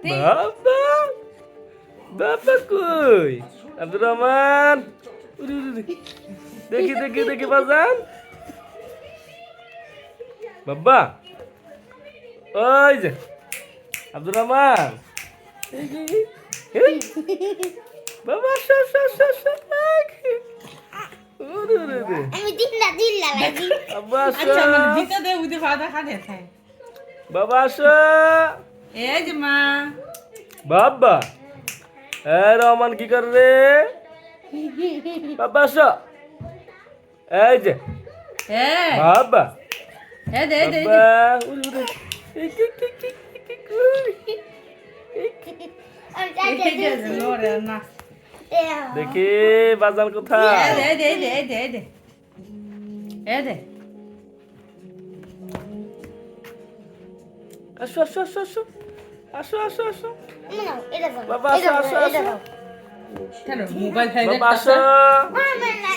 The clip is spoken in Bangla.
বাবা বাবা কই আব্দুর রহমান উরি উরি উরি। দেখি দেখি দেখি বাজান বাবা ওই যে আব্দুর রহমান এই, এই, বাবা আসো আসো আসো আসো উরি উরি উরি। আমি দিল্লা লাগি আব্বা আসো আচ্ছা মানে দিতে দে উদে ফাদা খাতে থাই বাবা আসো এই যে মা বাবা এ রহমান কি করে রে বাবা আসো এই যে এই বাবা এই দে দে বাবা উরি উরি এই কি কি কি কি কি আমি এই যে নোরে না দেখি বাজান কোথায় এই দে এই দে আসো আসো আসো আসো আসো আসো আসো এটা বল বাবা আসো আসো আসো কেন মোবাইল খাই বাবা আসো মামা